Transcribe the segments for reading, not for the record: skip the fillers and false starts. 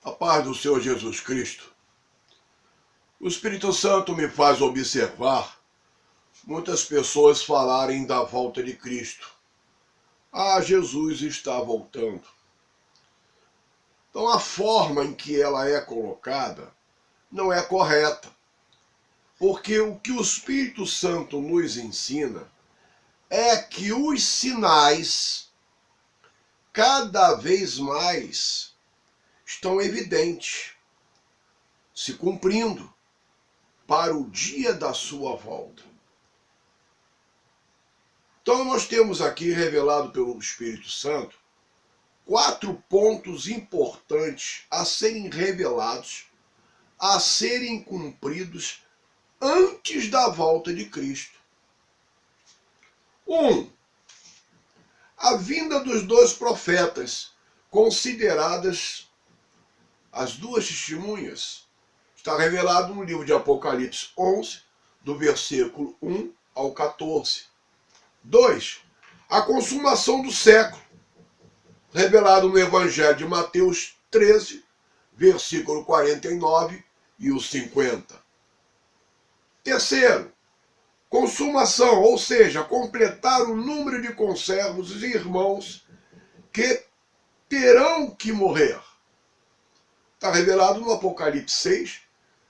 A paz do Senhor Jesus Cristo. O Espírito Santo me faz observar muitas pessoas falarem da volta de Cristo. Jesus está voltando. Então a forma em que ela é colocada não é correta. Porque o que o Espírito Santo nos ensina é que os sinais cada vez mais estão evidentes, se cumprindo para o dia da sua volta. Então nós temos aqui, revelado pelo Espírito Santo, 4 pontos importantes a serem revelados, a serem cumpridos antes da volta de Cristo. 1. A vinda dos 2 profetas, consideradas as 2 testemunhas. Está revelado no livro de Apocalipse 11, do versículo 1 ao 14. 2. A consumação do século, revelado no Evangelho de Mateus 13, versículo 49 e o 50. 3. Consumação, ou seja, completar o número de conservos e irmãos que terão que morrer. Está revelado no Apocalipse 6,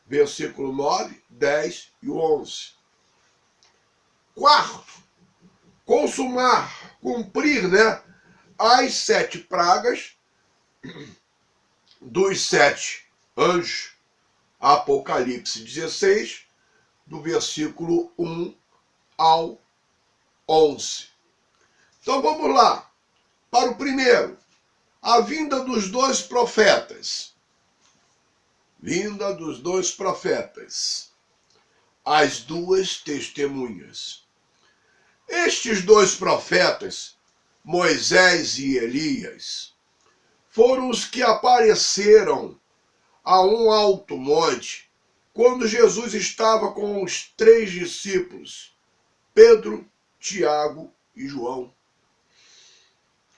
versículo 9, 10 e 11. 4. Consumar, cumprir, as 7 pragas dos 7 anjos. Apocalipse 16, do versículo 1 ao 11. Então vamos lá. Para o primeiro, a vinda dos 2 profetas. Vinda dos 2 profetas. As 2 testemunhas. Estes 2 profetas, Moisés e Elias, foram os que apareceram a um alto monte quando Jesus estava com os 3 discípulos, Pedro, Tiago e João.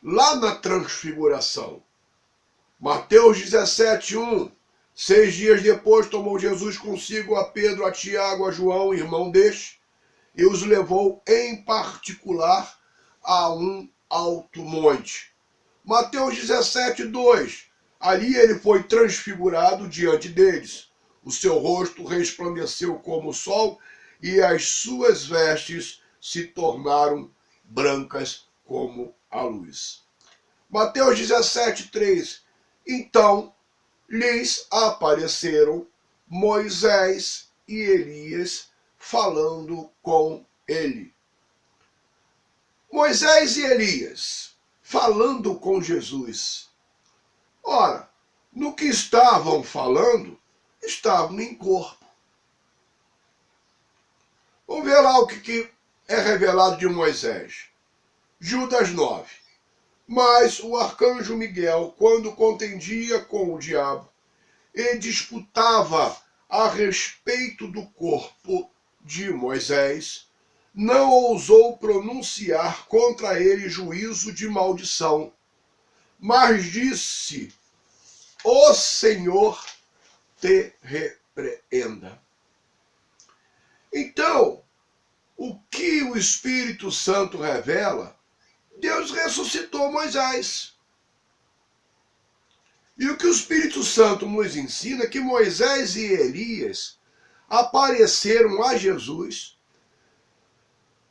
Lá na transfiguração, Mateus 17, 1. 6 dias depois tomou Jesus consigo a Pedro, a Tiago, a João, irmão deste, e os levou em particular a um alto monte. Mateus 17, 2. Ali ele foi transfigurado diante deles. O seu rosto resplandeceu como o sol e as suas vestes se tornaram brancas como a luz. Mateus 17, 3. Então lhes apareceram Moisés e Elias falando com ele. Moisés e Elias falando com Jesus. Ora, no que estavam falando, estavam em corpo. Vamos ver lá o que é revelado de Moisés. Judas 9. Mas o arcanjo Miguel, quando contendia com o diabo e disputava a respeito do corpo de Moisés, não ousou pronunciar contra ele juízo de maldição, mas disse: o Senhor te repreenda. Então, o que o Espírito Santo revela, Deus ressuscitou Moisés. E o que o Espírito Santo nos ensina é que Moisés e Elias apareceram a Jesus,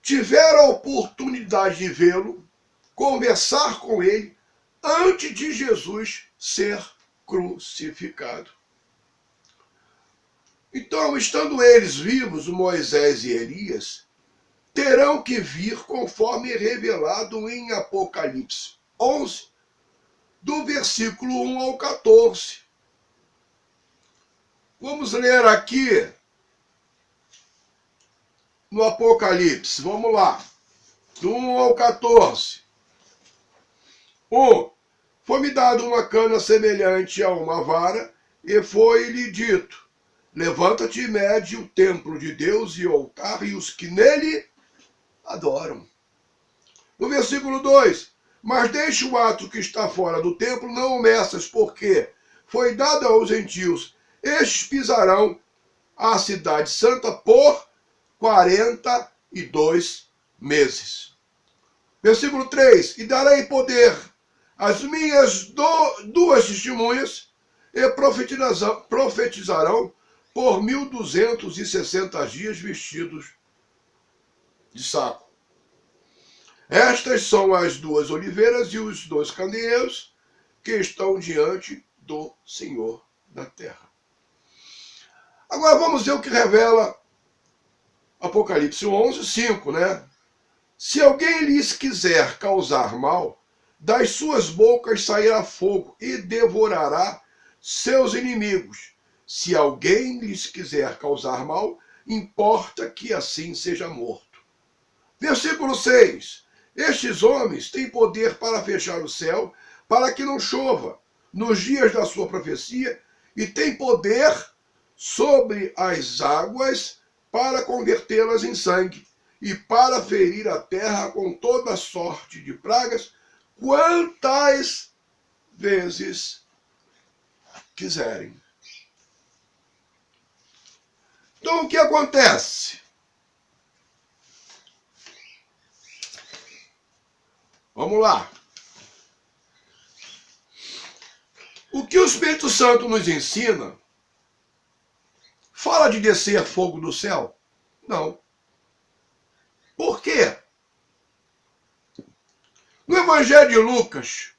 tiveram a oportunidade de vê-lo, conversar com ele, antes de Jesus ser crucificado. Então, estando eles vivos, Moisés e Elias, terão que vir conforme revelado em Apocalipse 11, do versículo 1 ao 14. Vamos ler aqui no Apocalipse, vamos lá, do 1 ao 14. 1. Foi-me dado uma cana semelhante a uma vara, e foi-lhe dito: levanta-te e mede o templo de Deus e o altar e os que nele adoram. No versículo 2, mas deixe o ato que está fora do templo, não o meças, porque foi dada aos gentios. Estes pisarão a cidade santa por 42 meses. Versículo 3. E darei poder às minhas duas testemunhas e profetizarão por 1260 dias vestidos de saco. Estas são as duas oliveiras e os dois candeeiros que estão diante do Senhor da terra. Agora vamos ver o que revela Apocalipse 11, 5, né? Se alguém lhes quiser causar mal, das suas bocas sairá fogo e devorará seus inimigos. Se alguém lhes quiser causar mal, importa que assim seja morto. Versículo 6. Estes homens têm poder para fechar o céu, para que não chova nos dias da sua profecia, e têm poder sobre as águas para convertê-las em sangue, e para ferir a terra com toda sorte de pragas, quantas vezes quiserem. Então o que acontece? Vamos lá. O que o Espírito Santo nos ensina fala de descer fogo do céu? Não. Por quê? No Evangelho de Lucas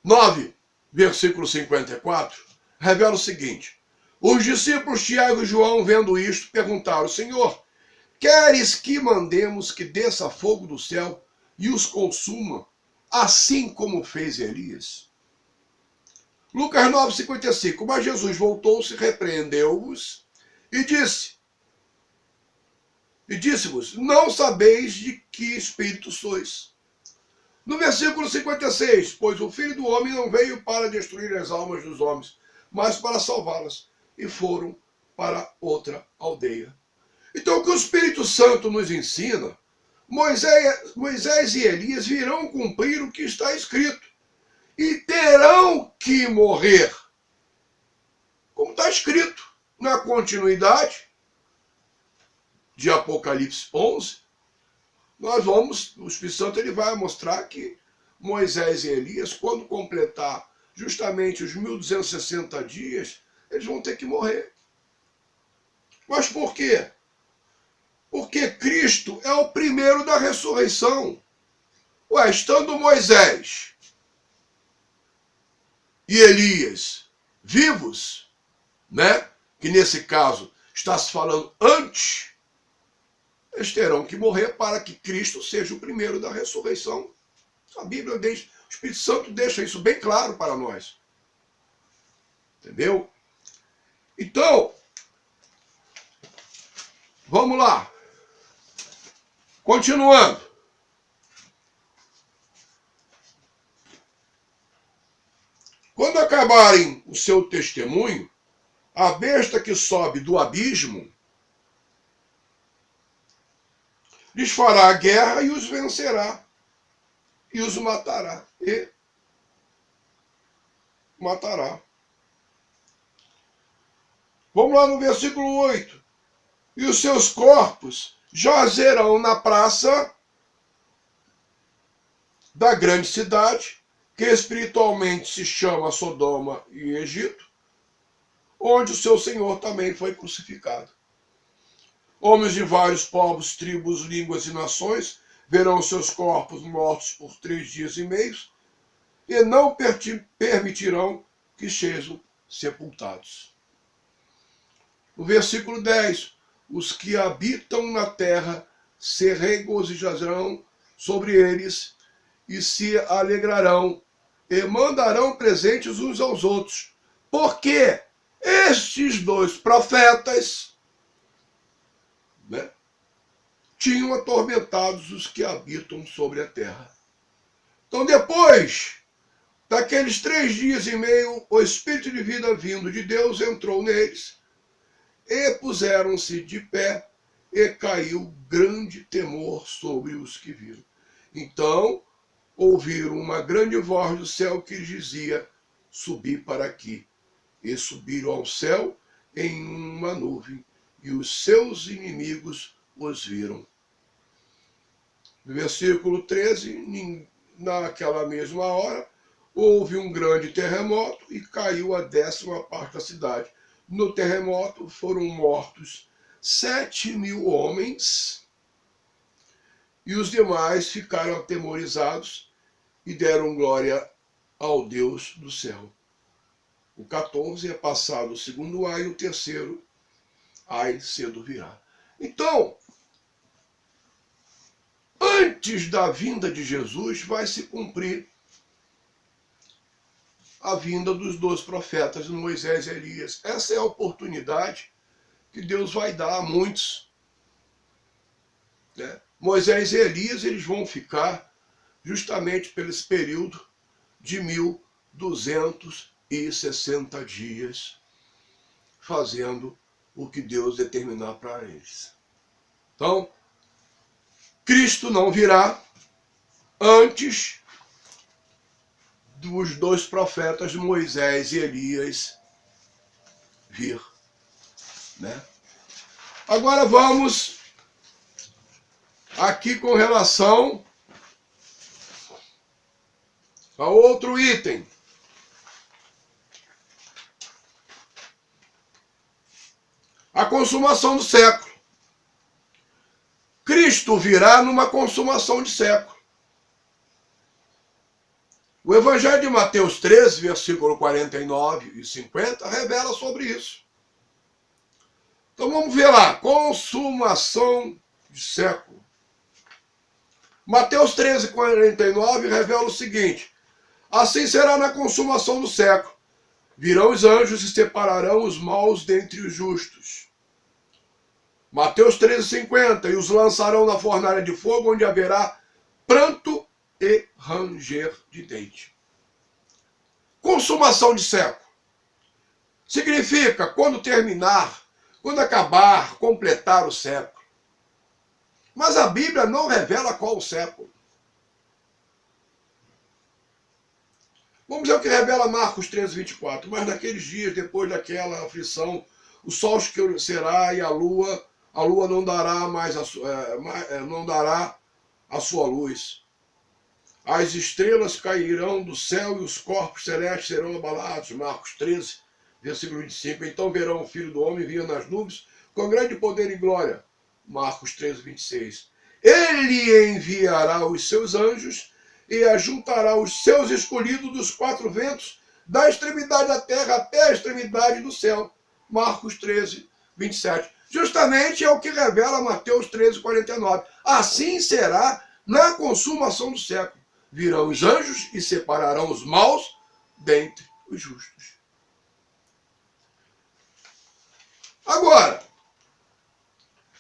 9, versículo 54, revela o seguinte: os discípulos Tiago e João, vendo isto, perguntaram: Senhor, queres que mandemos que desça fogo do céu e os consuma, assim como fez Elias? Lucas 9, 55. Mas Jesus voltou-se, repreendeu-os e disse-vos: não sabeis de que espírito sois. No versículo 56, pois o Filho do Homem não veio para destruir as almas dos homens, mas para salvá-las. E foram para outra aldeia. Então o que o Espírito Santo nos ensina, Moisés e Elias virão cumprir o que está escrito. E terão que morrer. Como está escrito na continuidade de Apocalipse 11, o Espírito Santo ele vai mostrar que Moisés e Elias, quando completar justamente os 1260 dias, eles vão ter que morrer. Mas por quê? Porque Cristo é o primeiro da ressurreição. Ué, estando Moisés e Elias vivos, né? Que nesse caso está se falando antes, eles terão que morrer para que Cristo seja o primeiro da ressurreição. A Bíblia deixa, o Espírito Santo deixa isso bem claro para nós. Entendeu? Então, vamos lá. Continuando. Quando acabarem o seu testemunho, a besta que sobe do abismo lhes fará a guerra e os vencerá, e os matará, e matará. Vamos lá no versículo 8. E os seus corpos jazerão na praça da grande cidade, que espiritualmente se chama Sodoma e Egito, onde o seu Senhor também foi crucificado. Homens de vários povos, tribos, línguas e nações verão seus corpos mortos por 3 dias e meio, e não permitirão que sejam sepultados. No versículo 10, os que habitam na terra se regozijarão sobre eles e se alegrarão e mandarão presentes uns aos outros, porque estes 2 profetas, né, tinham atormentados os que habitam sobre a terra. Então, depois daqueles 3 dias e meio, o Espírito de vida vindo de Deus entrou neles, e puseram-se de pé, e caiu grande temor sobre os que viram. Então ouviram uma grande voz do céu que lhes dizia: subi para aqui. E subiram ao céu em uma nuvem, e os seus inimigos os viram. No versículo 13, naquela mesma hora, houve um grande terremoto e caiu a 10ª parte da cidade. No terremoto foram mortos 7.000 homens, e os demais ficaram atemorizados e deram glória ao Deus do céu. O 14 é passado o segundo ai, e o terceiro ai cedo virá. Então, antes da vinda de Jesus, vai se cumprir a vinda dos 2 profetas, Moisés e Elias. Essa é a oportunidade que Deus vai dar a muitos. Né? Moisés e Elias, eles vão ficar justamente pelo esse período de 1260 dias, fazendo o que Deus determinar para eles. Então, Cristo não virá antes dos 2 profetas, Moisés e Elias, vir. Né? Agora vamos aqui com relação a outro item. A consumação do século. Cristo virá numa consumação de século. O Evangelho de Mateus 13, versículo 49 e 50, revela sobre isso. Então vamos ver lá, consumação de século. Mateus 13, 49 revela o seguinte: assim será na consumação do século. Virão os anjos e separarão os maus dentre os justos. Mateus 13, 50, e os lançarão na fornalha de fogo, onde haverá pranto e ranger de dente. Consumação de século significa quando terminar, quando acabar, completar o século. Mas a Bíblia não revela qual o século. Vamos ver o que revela Marcos 13, 24. Mas naqueles dias, depois daquela aflição, o sol escurecerá e a lua não dará não dará a sua luz. As estrelas cairão do céu e os corpos celestes serão abalados. Marcos 13, versículo 25. Então verão o Filho do Homem vir nas nuvens com grande poder e glória. Marcos 13, 26. Ele enviará os seus anjos e ajuntará os seus escolhidos dos 4 ventos, da extremidade da terra até a extremidade do céu. Marcos 13, 27. Justamente é o que revela Mateus 13, 49. Assim será na consumação do século. Virão os anjos e separarão os maus dentre os justos. Agora,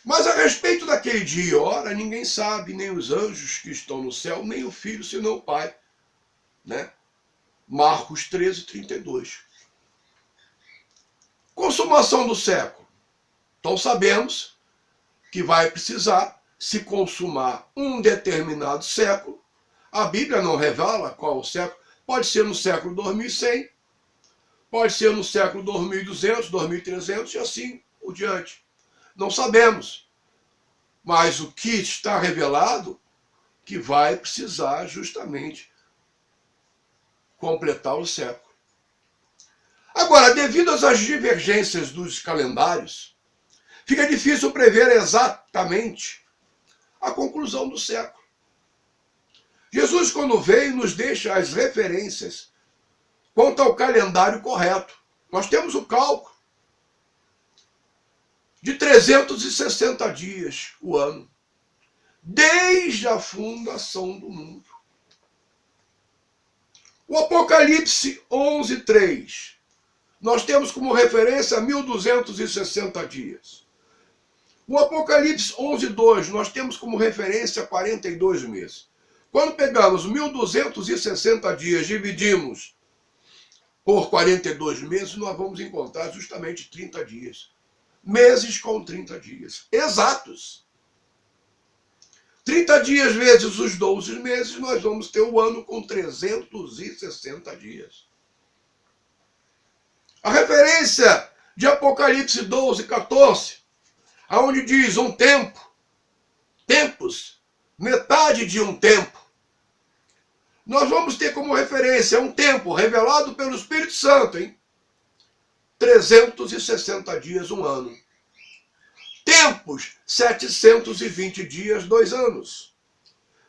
mas a respeito daquele dia e hora, ninguém sabe, nem os anjos que estão no céu, nem o Filho, senão o Pai. Né? Marcos 13, 32. Consumação do século. Então sabemos que vai precisar se consumar um determinado século. A Bíblia não revela qual o século. Pode ser no século 2100, pode ser no século 2200, 2300 e assim por diante. Não sabemos. Mas o que está revelado que vai precisar justamente completar o século. Agora, devido às divergências dos calendários, fica difícil prever exatamente a conclusão do século. Jesus, quando veio, nos deixa as referências quanto ao calendário correto. Nós temos o cálculo de 360 dias o ano, desde a fundação do mundo. O Apocalipse 11:3, nós temos como referência 1260 dias. O Apocalipse 11:2, nós temos como referência 42 meses. Quando pegamos 1260 dias, dividimos por 42 meses, nós vamos encontrar justamente 30 dias. Meses com 30 dias. Exatos. 30 dias vezes os 12 meses, nós vamos ter o ano com 360 dias. A referência de Apocalipse 12, 14, aonde diz um tempo, tempos, metade de um tempo. Nós vamos ter como referência um tempo revelado pelo Espírito Santo, hein? 360 dias, um ano. Tempos, 720 dias, 2 anos.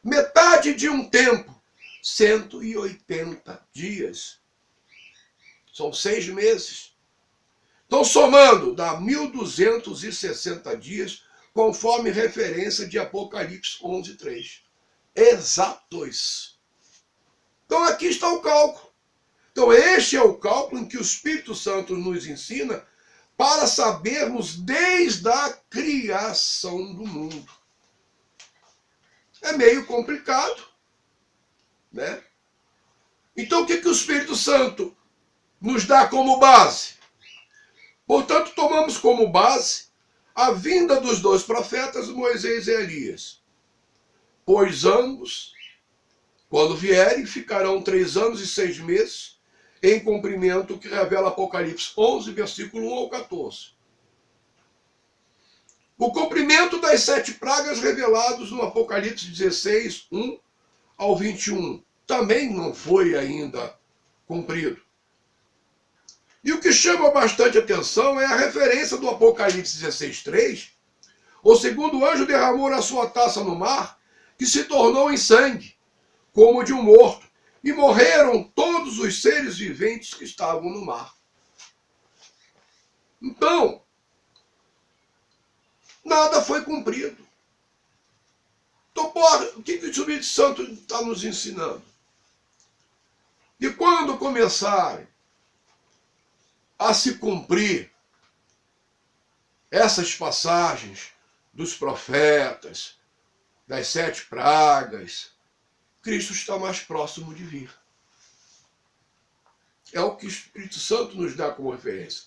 Metade de um tempo, 180 dias. São 6 meses. Então, somando, dá 1.260 dias, conforme referência de Apocalipse 11, 3. Exatos. Então, aqui está o cálculo. Então, este é o cálculo em que o Espírito Santo nos ensina para sabermos desde a criação do mundo. É meio complicado, né? Então, o que o Espírito Santo nos dá como base? Portanto, tomamos como base a vinda dos 2 profetas, Moisés e Elias. Pois ambos, quando vierem, ficarão 3 anos e 6 meses, em cumprimento o que revela Apocalipse 11, versículo 1 ao 14. O cumprimento das 7 pragas revelados no Apocalipse 16, 1 ao 21, também não foi ainda cumprido. E o que chama bastante atenção é a referência do Apocalipse 16, 3, o segundo anjo derramou a sua taça no mar, que se tornou em sangue, como de um morto, e morreram todos os seres viventes que estavam no mar. Então, nada foi cumprido. Então, o que o Espírito Santo está nos ensinando? E quando começarem a se cumprir essas passagens dos profetas, das 7 pragas, Cristo está mais próximo de vir. É o que o Espírito Santo nos dá como referência.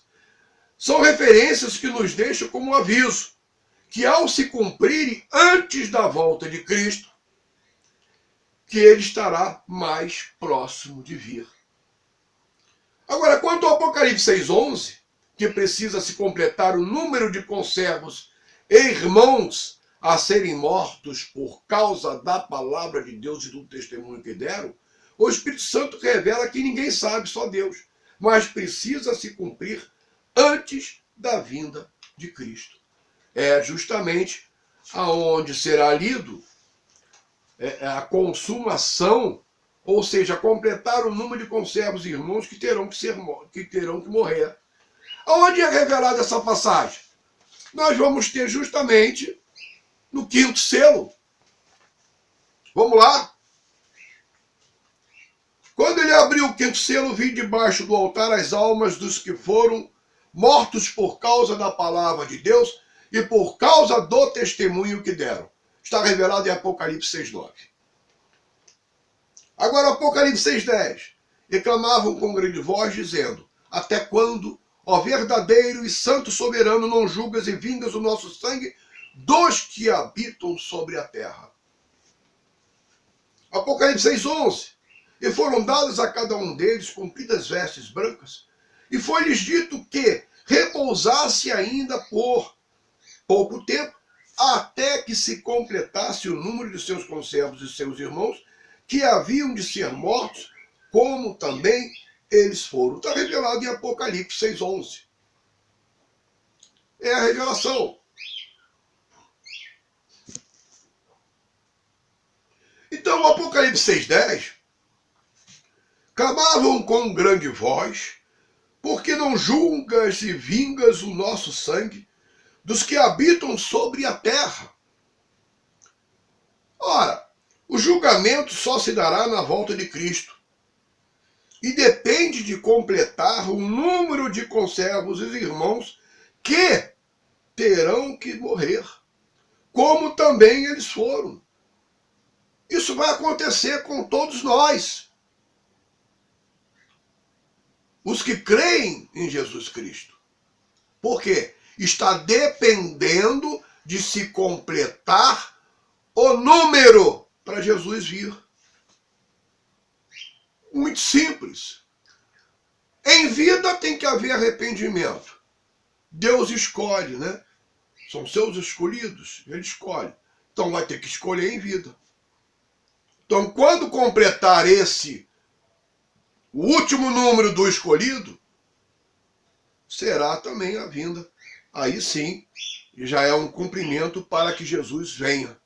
São referências que nos deixam como aviso, que ao se cumprirem antes da volta de Cristo, que ele estará mais próximo de vir. Agora, quanto ao Apocalipse 6,11, que precisa se completar o número de conservos e irmãos a serem mortos por causa da palavra de Deus e do testemunho que deram, o Espírito Santo revela que ninguém sabe, só Deus, mas precisa se cumprir antes da vinda de Cristo. É justamente aonde será lido a consumação, ou seja, completar o número de conservos e irmãos que terão que morrer. Aonde é revelada essa passagem? Nós vamos ter justamente no 5º selo. Vamos lá? Quando ele abriu o 5º selo, vi debaixo do altar as almas dos que foram mortos por causa da palavra de Deus e por causa do testemunho que deram. Está revelado em Apocalipse 6,9. Agora, Apocalipse 6,10. E clamavam com grande voz, dizendo: até quando, ó verdadeiro e santo soberano, não julgas e vingas o nosso sangue dos que habitam sobre a terra? Apocalipse 6,11. E foram dadas a cada um deles compridas vestes brancas, e foi-lhes dito que repousasse ainda por pouco tempo, até que se completasse o número de seus conservos e seus irmãos, que haviam de ser mortos, como também eles foram. Está revelado em Apocalipse 6,11. É a revelação. Então, o Apocalipse 6,10, clamavam com grande voz, porque não julgas e vingas o nosso sangue dos que habitam sobre a terra. Ora, o julgamento só se dará na volta de Cristo e depende de completar o número de conservos e irmãos que terão que morrer, como também eles foram. Isso vai acontecer com todos nós, os que creem em Jesus Cristo. Por quê? Está dependendo de se completar o número para Jesus vir. Muito simples. Em vida tem que haver arrependimento. Deus escolhe, né? São seus escolhidos, ele escolhe. Então vai ter que escolher em vida. Então, quando completar o último número do escolhido, será também a vinda. Aí sim, já é um cumprimento para que Jesus venha.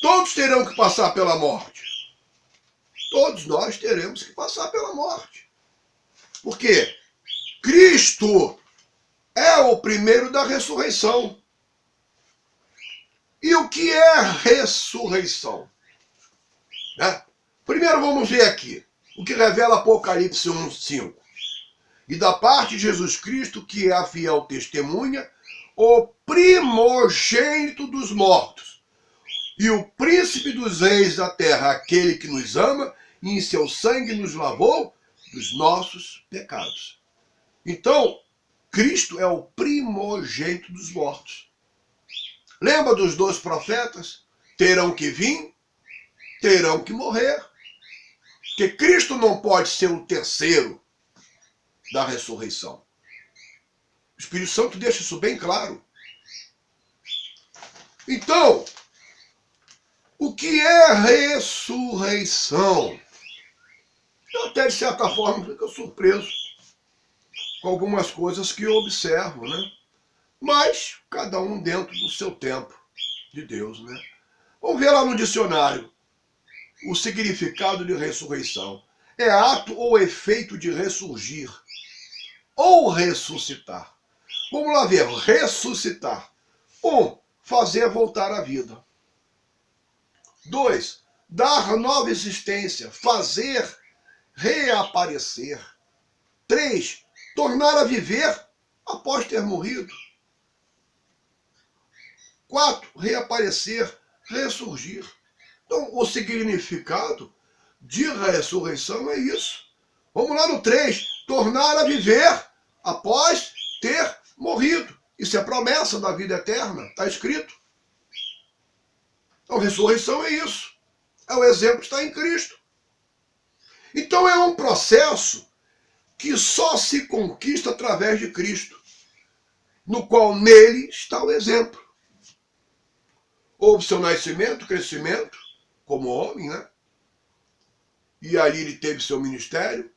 Todos terão que passar pela morte. Todos nós teremos que passar pela morte. Por quê? Cristo é o primeiro da ressurreição. E o que é ressurreição? Né? Primeiro vamos ver aqui o que revela Apocalipse 1:5. E da parte de Jesus Cristo, que é a fiel testemunha, o primogênito dos mortos, e o príncipe dos reis da terra, aquele que nos ama, e em seu sangue nos lavou dos nossos pecados. Então, Cristo é o primogênito dos mortos. Lembra dos 2 profetas? Terão que vir, terão que morrer. Porque Cristo não pode ser o terceiro da ressurreição. O Espírito Santo deixa isso bem claro. Então, o que é ressurreição? Eu até, de certa forma, fico surpreso com algumas coisas que eu observo, né? Mas, cada um dentro do seu tempo de Deus, né? Vamos ver lá no dicionário o significado de ressurreição. É ato ou efeito de ressurgir ou ressuscitar. Vamos lá ver, ressuscitar. 1. Fazer voltar à vida. 2. Dar nova existência, fazer reaparecer. 3. Tornar a viver após ter morrido. 4. Reaparecer, ressurgir. Então, o significado de ressurreição é isso. Vamos lá no 3. Tornar a viver após ter morrido. Isso é promessa da vida eterna, está escrito. Então, ressurreição é isso. É o exemplo que está em Cristo. Então, é um processo que só se conquista através de Cristo, no qual nele está o exemplo. Houve seu nascimento, crescimento, como homem, né? E ali ele teve seu ministério,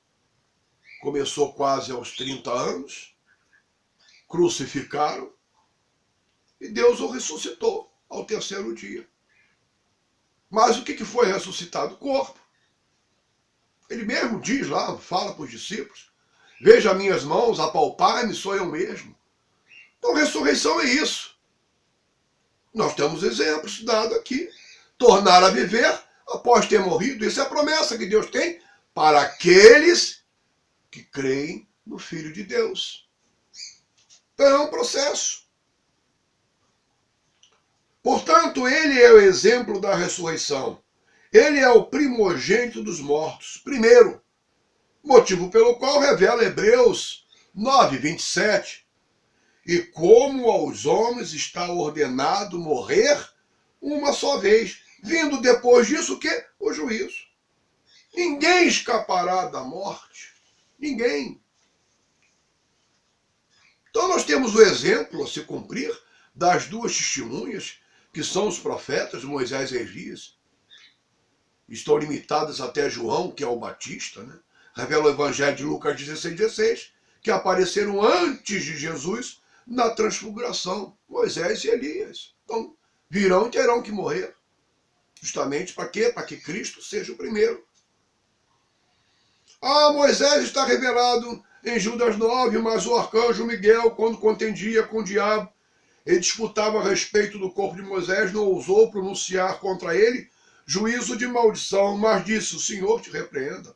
começou quase aos 30 anos, crucificaram, e Deus o ressuscitou ao 3º dia. Mas o que foi ressuscitado? O corpo. Ele mesmo diz lá, fala para os discípulos, veja minhas mãos, apalpar-me, sou eu mesmo. Então, ressurreição é isso. Nós temos exemplos dados aqui. Tornar a viver após ter morrido. Isso é a promessa que Deus tem para aqueles que creem no Filho de Deus. Então, é um processo. Portanto, ele é o exemplo da ressurreição. Ele é o primogênito dos mortos. Primeiro, motivo pelo qual revela Hebreus 9:27. E como aos homens está ordenado morrer uma só vez, vindo depois disso o quê? O juízo. Ninguém escapará da morte. Ninguém. Então nós temos o exemplo a se cumprir das 2 testemunhas, que são os profetas Moisés e Elias. Estão limitadas até João, que é o Batista, né? Revela o Evangelho de Lucas 16:16, que apareceram antes de Jesus na transfiguração, Moisés e Elias. Então, virão e terão que morrer. Justamente para quê? Para que Cristo seja o primeiro. Moisés está revelado em Judas 9, mas o arcanjo Miguel, quando contendia com o diabo, ele disputava a respeito do corpo de Moisés, não ousou pronunciar contra ele juízo de maldição, mas disse, o Senhor te repreenda.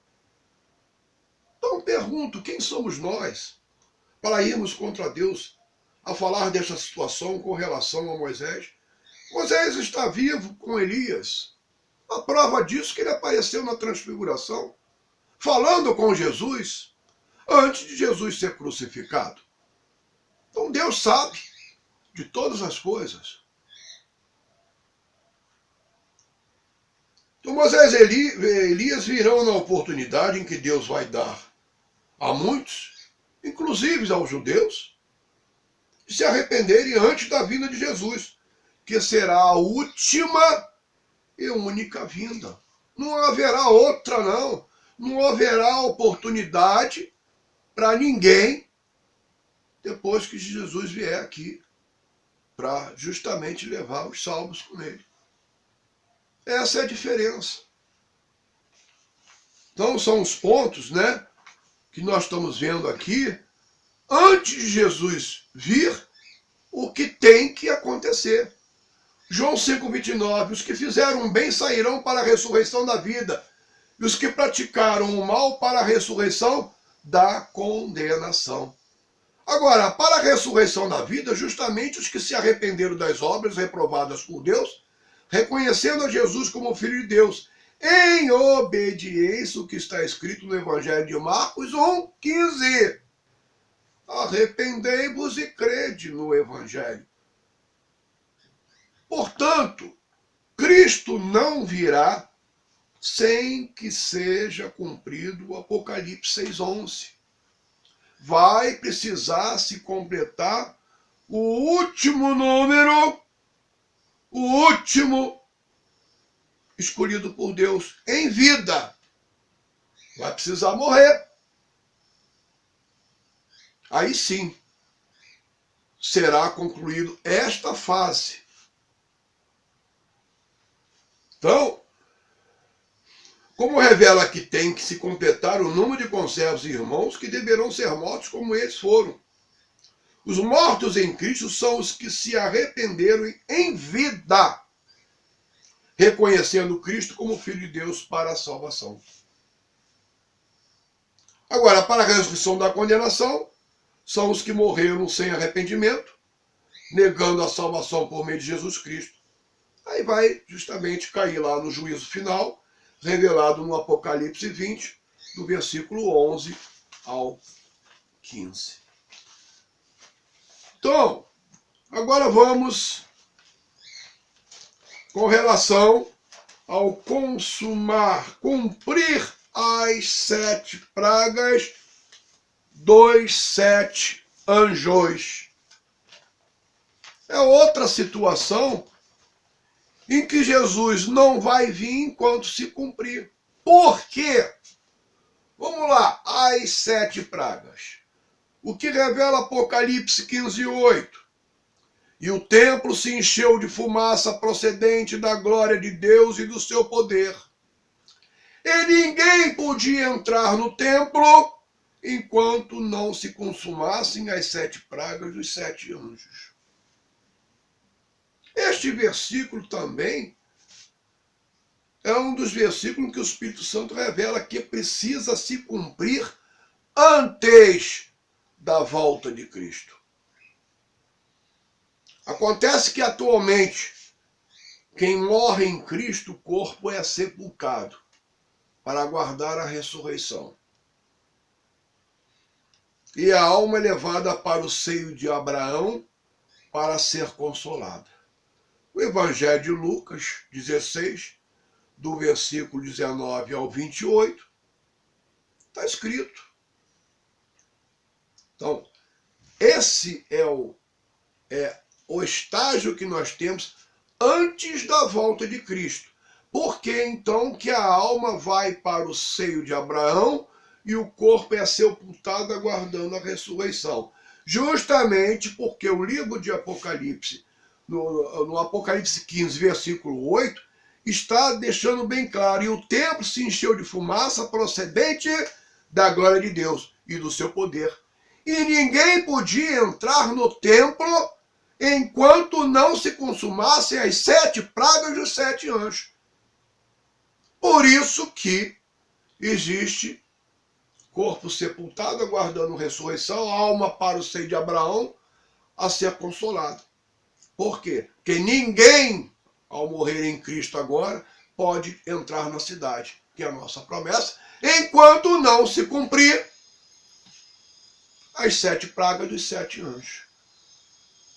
Então pergunto, quem somos nós para irmos contra Deus a falar desta situação com relação a Moisés? Moisés está vivo com Elias. A prova disso é que ele apareceu na transfiguração, falando com Jesus, antes de Jesus ser crucificado. Então Deus sabe de todas as coisas. Então Moisés e Elias virão na oportunidade em que Deus vai dar a muitos, inclusive aos judeus, de se arrependerem antes da vinda de Jesus, que será a última e única vinda. Não haverá outra, não. Não haverá oportunidade para ninguém depois que Jesus vier aqui para justamente levar os salvos com ele. Essa é a diferença. Então são os pontos, né, que nós estamos vendo aqui, antes de Jesus vir, o que tem que acontecer. João 5,29, os que fizeram o bem sairão para a ressurreição da vida, e os que praticaram o mal para a ressurreição da condenação. Agora, para a ressurreição da vida, justamente os que se arrependeram das obras reprovadas por Deus, reconhecendo a Jesus como Filho de Deus, em obediência ao que está escrito no Evangelho de Marcos 1,15. Arrependei-vos e crede no Evangelho. Portanto, Cristo não virá sem que seja cumprido o Apocalipse 6,11. Vai precisar se completar o último número, o último escolhido por Deus em vida. Vai precisar morrer. Aí sim será concluído esta fase. Então, como revela que tem que se completar o número de conservos e irmãos que deverão ser mortos como eles foram. Os mortos em Cristo são os que se arrependeram em vida, reconhecendo Cristo como Filho de Deus para a salvação. Agora, para a ressurreição da condenação, são os que morreram sem arrependimento, negando a salvação por meio de Jesus Cristo. Aí vai justamente cair lá no juízo final, revelado no Apocalipse 20, do versículo 11 ao 15. Então, agora vamos com relação ao cumprir as 7 pragas dos 7 anjos. É outra situação em que Jesus não vai vir enquanto se cumprir. Por quê? Vamos lá, as 7 pragas. O que revela Apocalipse 15:8. E o templo se encheu de fumaça procedente da glória de Deus e do seu poder. E ninguém podia entrar no templo enquanto não se consumassem as 7 pragas dos 7 anjos. Este versículo também é um dos versículos que o Espírito Santo revela que precisa se cumprir antes da volta de Cristo. Acontece que atualmente quem morre em Cristo, o corpo é sepultado para aguardar a ressurreição. E a alma é levada para o seio de Abraão para ser consolada. O Evangelho de Lucas 16, do versículo 19 ao 28, está escrito. Então, esse é o estágio que nós temos antes da volta de Cristo. Porque então que a alma vai para o seio de Abraão e o corpo é sepultado aguardando a ressurreição. Justamente porque o livro de Apocalipse, no Apocalipse 15, versículo 8, está deixando bem claro, e o templo se encheu de fumaça procedente da glória de Deus e do seu poder. E ninguém podia entrar no templo enquanto não se consumassem as 7 pragas dos 7 anjos. Por isso que existe corpo sepultado aguardando ressurreição, alma para o seio de Abraão a ser consolado. Por quê? Porque ninguém, ao morrer em Cristo agora, pode entrar na cidade, que é a nossa promessa, enquanto não se cumprir as 7 pragas dos 7 anjos.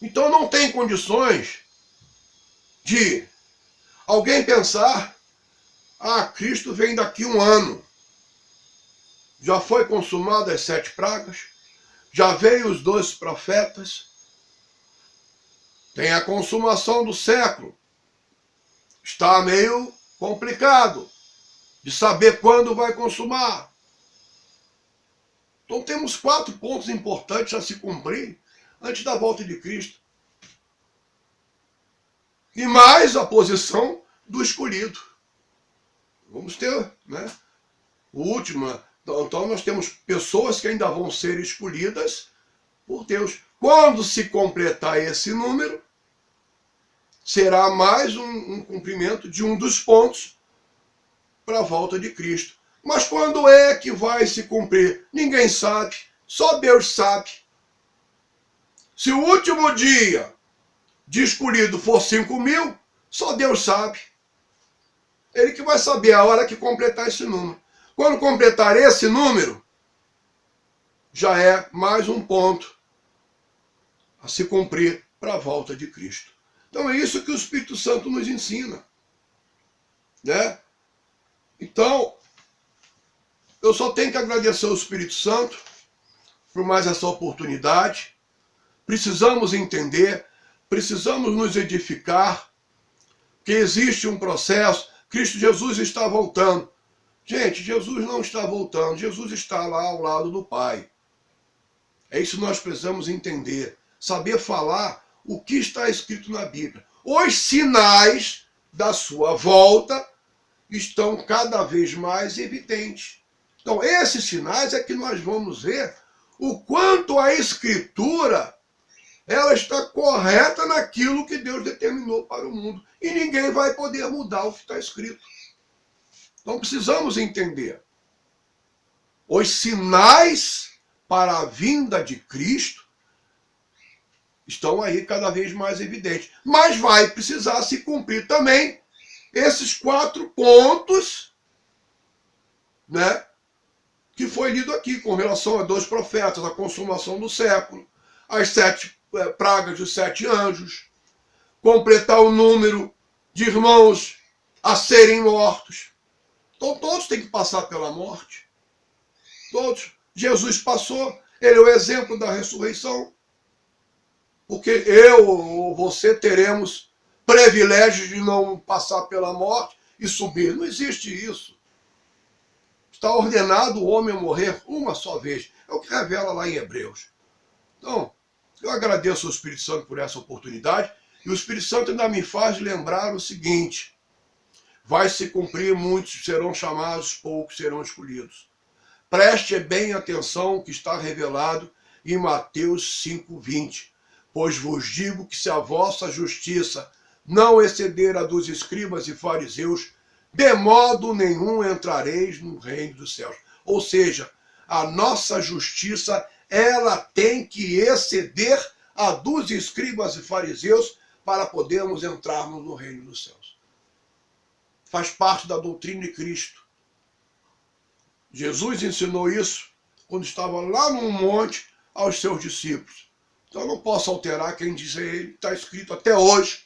Então não tem condições de alguém pensar Ah, Cristo vem daqui a um ano. Já foi consumado as 7 pragas? Já veio os 12 profetas? Tem a consumação do século. Está meio complicado de saber quando vai consumar. Então temos 4 pontos importantes a se cumprir antes da volta de Cristo. E mais a posição do escolhido. Vamos ter, né? O último. Então nós temos pessoas que ainda vão ser escolhidas por Deus. Quando se completar esse número, será mais um cumprimento de um dos pontos para a volta de Cristo. Mas quando é que vai se cumprir? Ninguém sabe, só Deus sabe. Se o último dia de escolhido for 5.000, só Deus sabe. Ele que vai saber a hora que completar esse número. Quando completar esse número, já é mais um ponto a se cumprir para a volta de Cristo. Então é isso que o Espírito Santo nos ensina, né? Então, eu só tenho que agradecer ao Espírito Santo por mais essa oportunidade. Precisamos entender, precisamos nos edificar, que existe um processo. Cristo Jesus está voltando. Gente, Jesus não está voltando, Jesus está lá ao lado do Pai. É isso que nós precisamos entender, saber falar o que está escrito na Bíblia. Os sinais da sua volta estão cada vez mais evidentes. Então, esses sinais é que nós vamos ver o quanto a Escritura ela está correta naquilo que Deus determinou para o mundo. E ninguém vai poder mudar o que está escrito. Então, precisamos entender. Os sinais para a vinda de Cristo estão aí cada vez mais evidentes. Mas vai precisar se cumprir também esses 4 pontos, né, que foi lido aqui com relação a 2 profetas, a consumação do século, as 7 pragas dos 7 anjos, completar o número de irmãos a serem mortos. Então todos têm que passar pela morte. Todos. Jesus passou, ele é o exemplo da ressurreição. Porque eu ou você teremos privilégio de não passar pela morte e subir. Não existe isso. Está ordenado o homem morrer uma só vez. É o que revela lá em Hebreus. Então, eu agradeço ao Espírito Santo por essa oportunidade. E o Espírito Santo ainda me faz lembrar o seguinte: vai se cumprir, muitos serão chamados, poucos serão escolhidos. Preste bem atenção ao que está revelado em Mateus 5:20. Pois vos digo que se a vossa justiça não exceder a dos escribas e fariseus, de modo nenhum entrareis no reino dos céus. Ou seja, a nossa justiça, ela tem que exceder a dos escribas e fariseus para podermos entrarmos no reino dos céus. Faz parte da doutrina de Cristo. Jesus ensinou isso quando estava lá no monte aos seus discípulos. Então eu não posso alterar quem diz a ele, está escrito até hoje,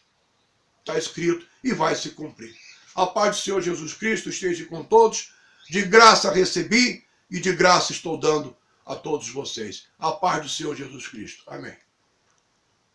está escrito e vai se cumprir. A paz do Senhor Jesus Cristo esteja com todos, de graça recebi e de graça estou dando a todos vocês. A paz do Senhor Jesus Cristo. Amém.